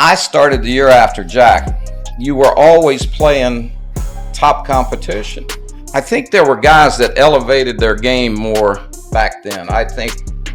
I started the year after Jack. You were always playing top competition. I think there were guys that elevated their game more back then. I think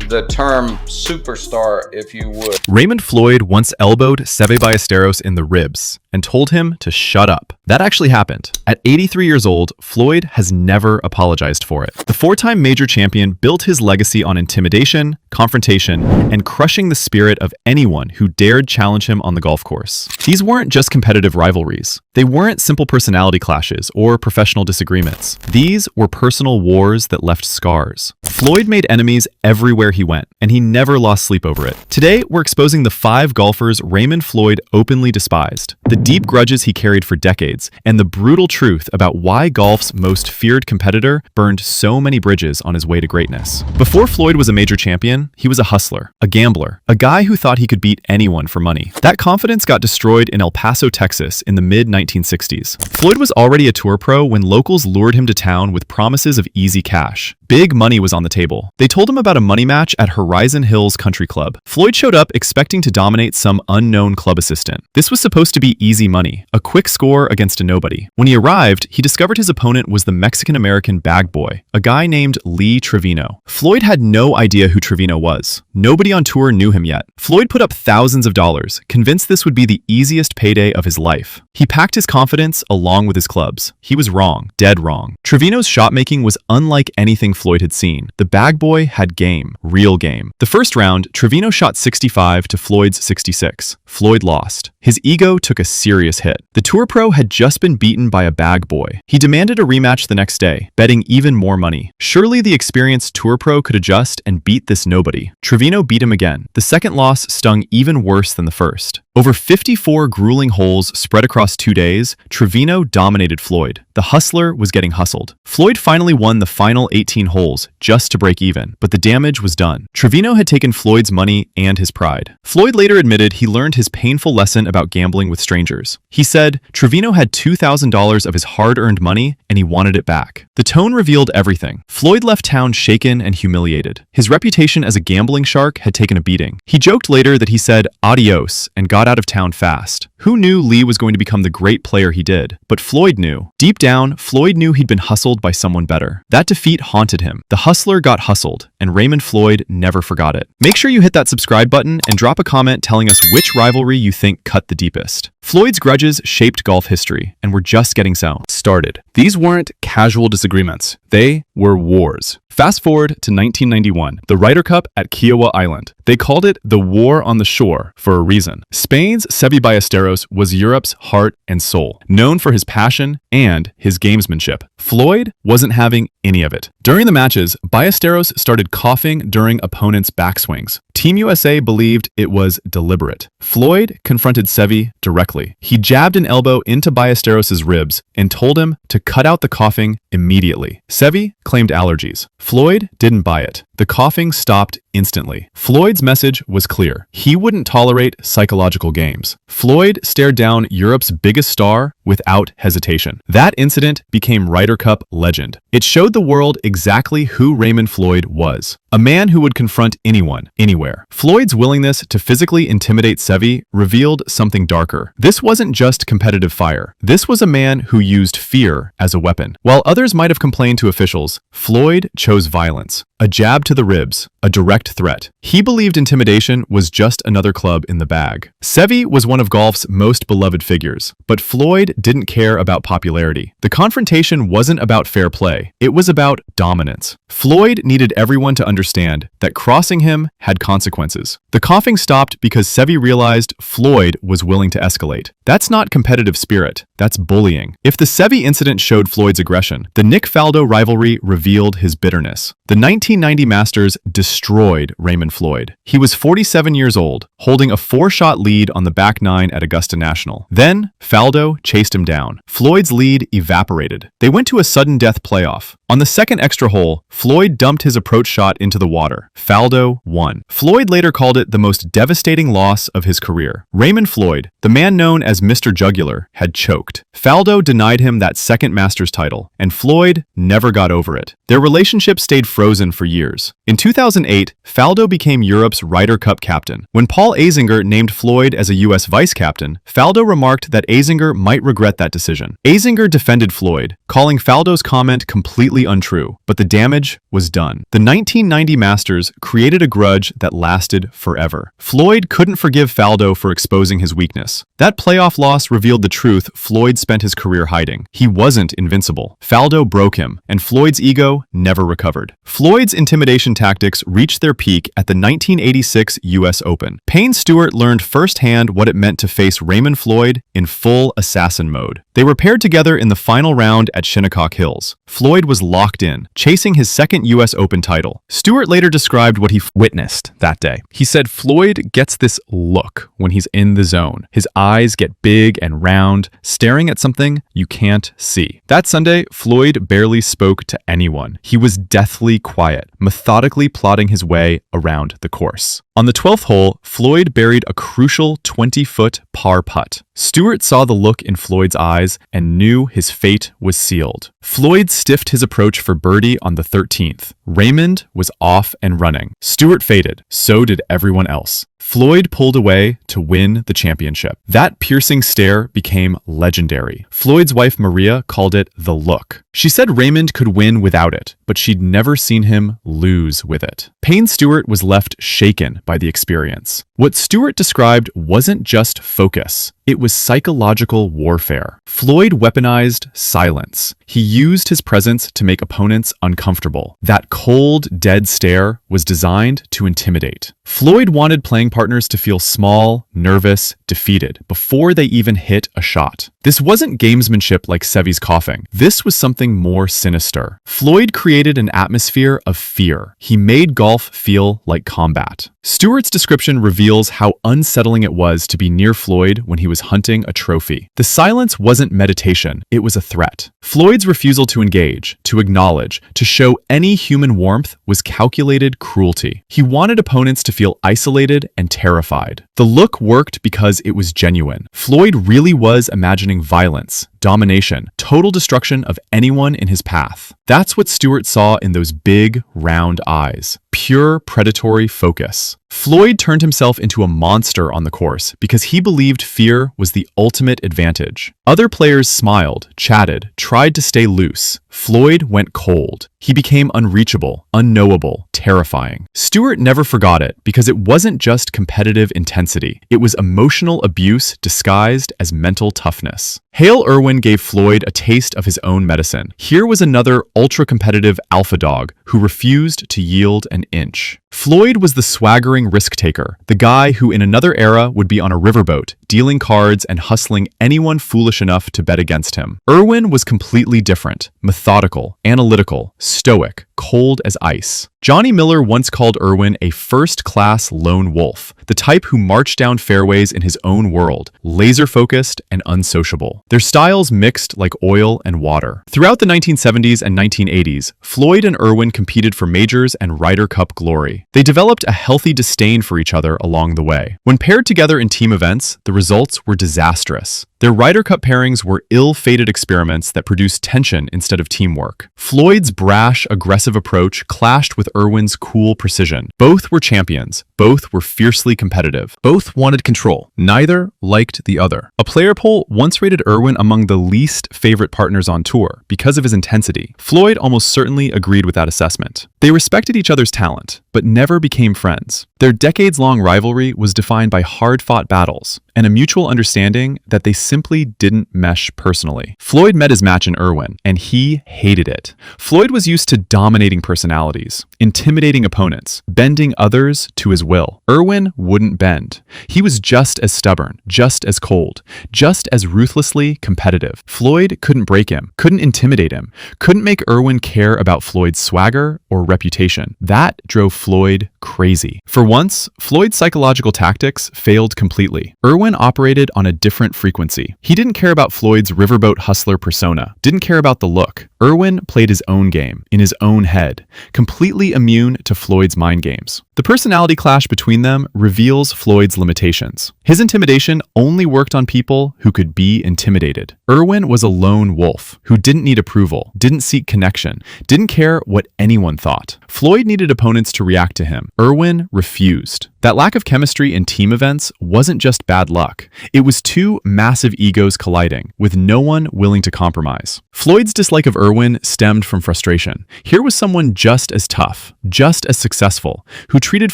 the term superstar, if you would. Raymond Floyd once elbowed Seve Ballesteros in the ribs and told him to shut up. That actually happened. At 83 years old, Floyd has never apologized for it. The four-time major champion built his legacy on intimidation, confrontation, and crushing the spirit of anyone who dared challenge him on the golf course. These weren't just competitive rivalries. They weren't simple personality clashes or professional disagreements. These were personal wars that left scars. Floyd made enemies everywhere he went, and he never lost sleep over it. Today, we're exposing the 5 golfers Raymond Floyd openly despised, the deep grudges he carried for decades, and the brutal truth about why golf's most feared competitor burned so many bridges on his way to greatness. Before Floyd was a major champion, he was a hustler, a gambler, a guy who thought he could beat anyone for money. That confidence got destroyed in El Paso, Texas in the mid-1960s. Floyd was already a tour pro when locals lured him to town with promises of easy cash. Big money was on the table. They told him about a money match at Horizon Hills Country Club. Floyd showed up expecting to dominate some unknown club assistant. This was supposed to be easy money, a quick score against a nobody. When he arrived, he discovered his opponent was the Mexican-American bag boy, a guy named Lee Trevino. Floyd had no idea who Trevino was. Nobody on tour knew him yet. Floyd put up thousands of dollars, convinced this would be the easiest payday of his life. He packed his confidence along with his clubs. He was wrong, dead wrong. Trevino's shot-making was unlike anything Floyd had seen. The bag boy had game, real game. The first round, Trevino shot 65 to Floyd's 66. Floyd lost. His ego took a serious hit. The tour pro had just been beaten by a bag boy. He demanded a rematch the next day, betting even more money. Surely the experienced tour pro could adjust and beat this nobody. Trevino beat him again. The second loss stung even worse than the first. Over 54 grueling holes spread across 2 days, Trevino dominated Floyd. The hustler was getting hustled. Floyd finally won the final 18 holes just to break even, but the damage was done. Trevino had taken Floyd's money and his pride. Floyd later admitted he learned his painful lesson about gambling with strangers. He said Trevino had $2,000 of his hard-earned money and he wanted it back. The tone revealed everything. Floyd left town shaken and humiliated. His reputation as a gambling shark had taken a beating. He joked later that he said adios and got out of town fast. Who knew Lee was going to become the great player he did? But Floyd knew. Deep down, Floyd knew he'd been hustled by someone better. That defeat haunted him. The hustler got hustled, and Raymond Floyd never forgot it. Make sure you hit that subscribe button and drop a comment telling us which rivalry you think cut the deepest. Floyd's grudges shaped golf history, and we're just getting started. These weren't casual disagreements. They were wars. Fast forward to 1991, the Ryder Cup at Kiowa Island. They called it the War on the Shore for a reason. Spain's Seve Ballesteros was Europe's heart and soul, known for his passion and his gamesmanship. Floyd wasn't having any of it. During the matches, Ballesteros started coughing during opponents' backswings. Team USA believed it was deliberate. Floyd confronted Seve directly. He jabbed an elbow into Ballesteros' ribs and told him to cut out the coughing immediately. Seve claimed allergies. Floyd didn't buy it. The coughing stopped instantly. Floyd's message was clear. He wouldn't tolerate psychological games. Floyd stared down Europe's biggest star without hesitation. That incident became Ryder Cup legend. It showed the world exactly who Raymond Floyd was. A man who would confront anyone, anywhere. Floyd's willingness to physically intimidate Seve revealed something darker. This wasn't just competitive fire. This was a man who used fear as a weapon. While others might have complained to officials, Floyd chose violence. A jab to the ribs, a direct threat. He believed intimidation was just another club in the bag. Seve was one of golf's most beloved figures, but Floyd didn't care about popularity. The confrontation wasn't about fair play. It was about dominance. Floyd needed everyone to understand that crossing him had consequences. The coughing stopped because Seve realized Floyd was willing to escalate. That's not competitive spirit. That's bullying. If the Seve incident showed Floyd's aggression, the Nick Faldo rivalry revealed his bitterness. The 1990 Masters destroyed Raymond Floyd. He was 47 years old, holding a 4-shot lead on the back nine at Augusta National. Then, Faldo chased him down. Floyd's lead evaporated. They went to a sudden death playoff. On the second extra hole, Floyd dumped his approach shot into the water. Faldo won. Floyd later called it the most devastating loss of his career. Raymond Floyd, the man known as Mr. Jugular, had choked. Faldo denied him that second Masters title, and Floyd never got over it. Their relationship stayed frozen for years. In 2008, Faldo became Europe's Ryder Cup captain. When Paul Azinger named Floyd as a U.S. vice captain, Faldo remarked that Azinger might regret that decision. Azinger defended Floyd, calling Faldo's comment completely untrue, but the damage was done. The 1990 Masters created a grudge that lasted forever. Floyd couldn't forgive Faldo for exposing his weakness. That playoff loss revealed the truth Floyd spent his career hiding. He wasn't invincible. Faldo broke him, and Floyd's ego never recovered. Floyd's intimidation tactics reached their peak at the 1986 U.S. Open. Payne Stewart learned firsthand what it meant to face Raymond Floyd in full assassin mode. They were paired together in the final round at Shinnecock Hills. Floyd was locked in, chasing his second U.S. Open title. Stewart later described what he witnessed that day. He said Floyd gets this look when he's in the zone. His eyes get big and round, staring at something you can't see. That Sunday, Floyd barely spoke to anyone. He was deathly quiet, methodically plotting his way around the course. On the 12th hole, Floyd buried a crucial 20-foot par putt. Stewart saw the look in Floyd's eyes and knew his fate was sealed. Floyd stiffed his approach for birdie on the 13th. Raymond was off and running. Stewart faded. So did everyone else. Floyd pulled away to win the championship. That piercing stare became legendary. Floyd's wife Maria called it the look. She said Raymond could win without it, but she'd never seen him lose with it. Payne Stewart was left shaken by the experience. What Stewart described wasn't just focus. It was psychological warfare. Floyd weaponized silence. He used his presence to make opponents uncomfortable. That cold, dead stare was designed to intimidate. Floyd wanted playing partners to feel small, nervous, defeated before they even hit a shot. This wasn't gamesmanship like Seve's coughing. This was something more sinister. Floyd created an atmosphere of fear. He made golf feel like combat. Stewart's description reveals how unsettling it was to be near Floyd when he was hunting a trophy. The silence wasn't meditation, it was a threat. Floyd's refusal to engage, to acknowledge, to show any human warmth was calculated cruelty. He wanted opponents to feel isolated and terrified. The look worked because it was genuine. Floyd really was imagining violence, domination, total destruction of anyone in his path. That's what Stewart saw in those big, round eyes. Pure predatory focus. Floyd turned himself into a monster on the course because he believed fear was the ultimate advantage. Other players smiled, chatted, tried to stay loose. Floyd went cold. He became unreachable, unknowable, terrifying. Stewart never forgot it because it wasn't just competitive intensity. It was emotional abuse disguised as mental toughness. Hale Irwin gave Floyd a taste of his own medicine. Here was another ultra-competitive alpha dog who refused to yield an inch. Floyd was the swaggering risk-taker, the guy who in another era would be on a riverboat, dealing cards and hustling anyone foolish enough to bet against him. Irwin was completely different, methodical, analytical, stoic, cold as ice. Johnny Miller once called Irwin a first-class lone wolf, the type who marched down fairways in his own world, laser-focused and unsociable. Their styles mixed like oil and water. Throughout the 1970s and 1980s, Floyd and Irwin competed for majors and Ryder Cup glory. They developed a healthy disdain for each other along the way. When paired together in team events, the results were disastrous. Their Ryder Cup pairings were ill-fated experiments that produced tension instead of teamwork. Floyd's brash, aggressive approach clashed with Irwin's cool precision. Both were champions. Both were fiercely competitive. Both wanted control. Neither liked the other. A player poll once rated Irwin among the least favorite partners on tour because of his intensity. Floyd almost certainly agreed with that assessment. They respected each other's talent, but never became friends. Their decades-long rivalry was defined by hard-fought battles and a mutual understanding that they simply didn't mesh personally. Floyd met his match in Irwin, and he hated it. Floyd was used to dominating personalities, intimidating opponents, bending others to his will. Irwin wouldn't bend. He was just as stubborn, just as cold, just as ruthlessly competitive. Floyd couldn't break him, couldn't intimidate him, couldn't make Irwin care about Floyd's swagger or reputation. That drove Floyd crazy. For once, Floyd's psychological tactics failed completely. Irwin operated on a different frequency. He didn't care about Floyd's riverboat hustler persona, didn't care about the look. Irwin played his own game, in his own head, completely immune to Floyd's mind games. The personality clash between them reveals Floyd's limitations. His intimidation only worked on people who could be intimidated. Irwin was a lone wolf who didn't need approval, didn't seek connection, didn't care what anyone thought. Floyd needed opponents to react to him. Irwin refused. That lack of chemistry in team events wasn't just bad luck. It was two massive egos colliding, with no one willing to compromise. Floyd's dislike of Irwin stemmed from frustration. Here was someone just as tough, just as successful, who treated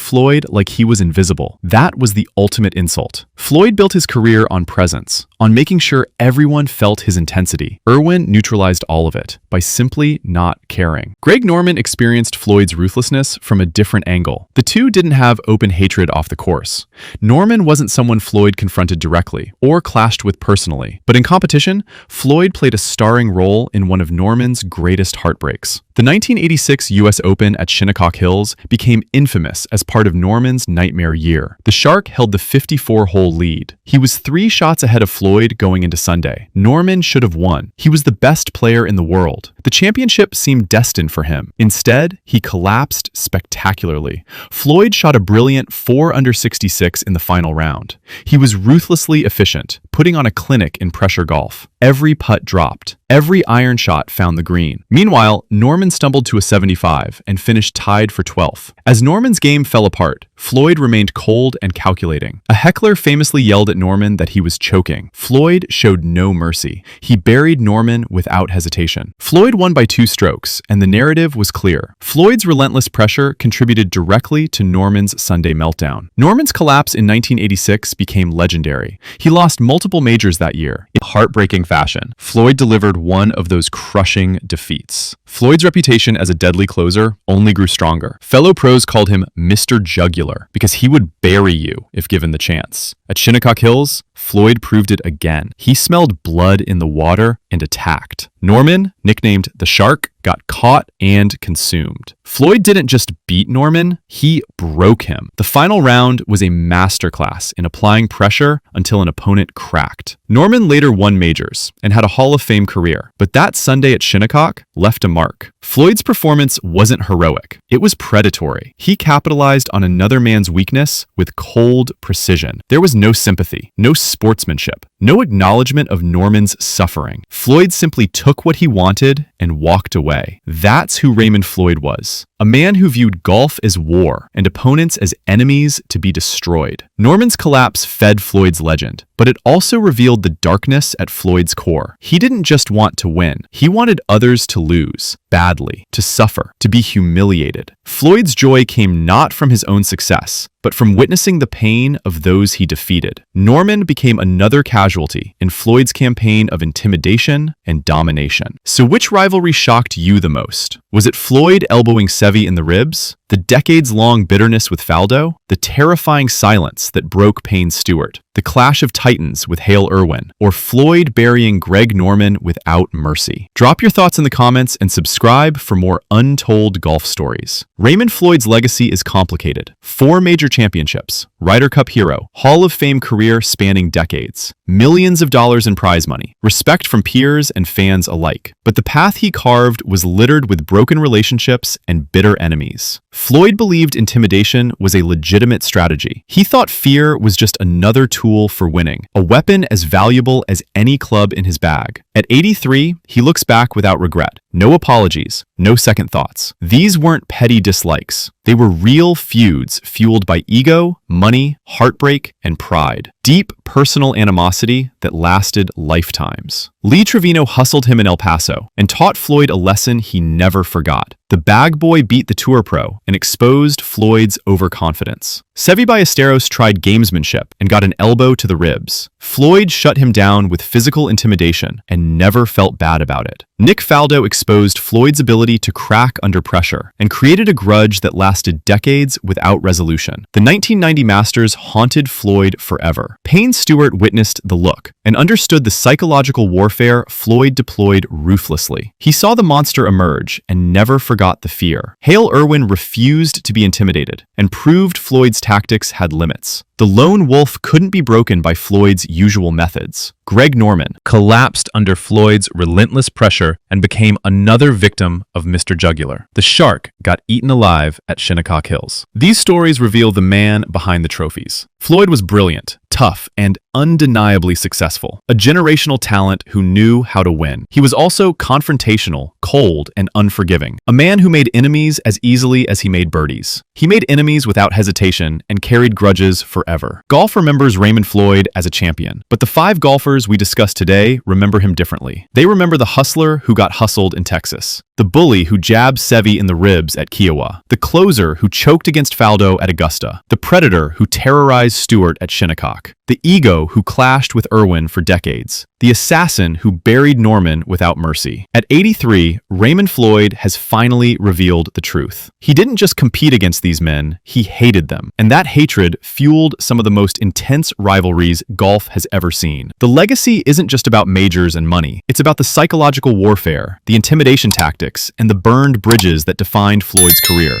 Floyd like he was invisible. That was the ultimate insult. Floyd built his career on presence, on making sure everyone felt his intensity. Irwin neutralized all of it by simply not caring. Greg Norman experienced Floyd's ruthlessness from a different angle. The two didn't have open hatred off the course. Norman wasn't someone Floyd confronted directly or clashed with personally, but in competition, Floyd played a starring role in one of Norman's greatest heartbreaks. The 1986 US Open at Shinnecock Hills became infamous as part of Norman's nightmare year. The Shark held the 54-hole lead. He was 3 shots ahead of Floyd going into Sunday. Norman should have won. He was the best player in the world. The championship seemed destined for him. Instead, he collapsed spectacularly. Floyd shot a brilliant 4 under 66 in the final round. He was ruthlessly efficient, putting on a clinic in pressure golf. Every putt dropped. Every iron shot found the green. Meanwhile, Norman stumbled to a 75 and finished tied for 12th. As Norman's game fell apart, Floyd remained cold and calculating. A heckler famously yelled at Norman that he was choking. Floyd showed no mercy. He buried Norman without hesitation. Floyd won by 2 strokes, and the narrative was clear. Floyd's relentless pressure contributed directly to Norman's Sunday meltdown. Norman's collapse in 1986 became legendary. He lost multiple majors that year. In heartbreaking fashion, Floyd delivered one of those crushing defeats. Floyd's reputation as a deadly closer only grew stronger. Fellow pros called him Mr. Jugular because he would bury you if given the chance. At Shinnecock Hills, Floyd proved it again. He smelled blood in the water and attacked. Norman, nicknamed the Shark, got caught and consumed. Floyd didn't just beat Norman, he broke him. The final round was a masterclass in applying pressure until an opponent cracked. Norman later won majors and had a Hall of Fame career, but that Sunday at Shinnecock left a mark. Floyd's performance wasn't heroic. It was predatory. He capitalized on another man's weakness with cold precision. There was no sympathy, no sportsmanship, no acknowledgement of Norman's suffering. Floyd simply took what he wanted and walked away. That's who Raymond Floyd was. A man who viewed golf as war and opponents as enemies to be destroyed. Norman's collapse fed Floyd's legend, but it also revealed the darkness at Floyd's core. He didn't just want to win. He wanted others to lose, badly, to suffer, to be humiliated. Floyd's joy came not from his own success, but from witnessing the pain of those he defeated. Norman became another casualty in Floyd's campaign of intimidation and domination. So which rivalry shocked you the most? Was it Floyd elbowing Seve in the ribs? The decades-long bitterness with Faldo? The terrifying silence that broke Payne Stewart? The clash of titans with Hale Irwin? Or Floyd burying Greg Norman without mercy? Drop your thoughts in the comments and subscribe for more untold golf stories. Raymond Floyd's legacy is complicated. 4 major championships, Ryder Cup hero, Hall of Fame career spanning decades, millions of dollars in prize money, respect from peers and fans alike. But the path he carved was littered with broken relationships and bitter enemies. Floyd believed intimidation was a legitimate strategy. He thought fear was just another tool for winning, a weapon as valuable as any club in his bag. At 83, he looks back without regret. No apologies, no second thoughts. These weren't petty dislikes. They were real feuds fueled by ego, money, heartbreak, and pride. Deep personal animosity that lasted lifetimes. Lee Trevino hustled him in El Paso and taught Floyd a lesson he never forgot. The bag boy beat the tour pro and exposed Floyd's overconfidence. Seve Ballesteros tried gamesmanship and got an elbow to the ribs. Floyd shut him down with physical intimidation and never felt bad about it. Nick Faldo exposed Floyd's ability to crack under pressure and created a grudge that lasted decades without resolution. The 1990 Masters haunted Floyd forever. Payne Stewart witnessed the look and understood the psychological warfare Floyd deployed ruthlessly. He saw the monster emerge and never forgot the fear. Hale Irwin refused to be intimidated and proved Floyd's tactics had limits. The lone wolf couldn't be broken by Floyd's usual methods. Greg Norman collapsed under Floyd's relentless pressure and became another victim of Mr. Jugular. The shark got eaten alive at Shinnecock Hills. These stories reveal the man behind the trophies. Floyd was brilliant, tough, and undeniably successful. A generational talent who knew how to win. He was also confrontational, cold, and unforgiving. A man who made enemies as easily as he made birdies. He made enemies without hesitation and carried grudges forever. Golf remembers Raymond Floyd as a champion, but the 5 golfers we discussed today remember him differently. They remember the hustler who got hustled in Texas, the bully who jabbed Seve in the ribs at Kiowa, the closer who choked against Faldo at Augusta, the predator who terrorized Stewart at Shinnecock, the ego who clashed with Irwin for decades, the assassin who buried Norman without mercy. At 83, Raymond Floyd has finally revealed the truth. He didn't just compete against these men, he hated them. And that hatred fueled some of the most intense rivalries golf has ever seen. The legacy isn't just about majors and money. It's about the psychological warfare, the intimidation tactics, and the burned bridges that defined Floyd's career.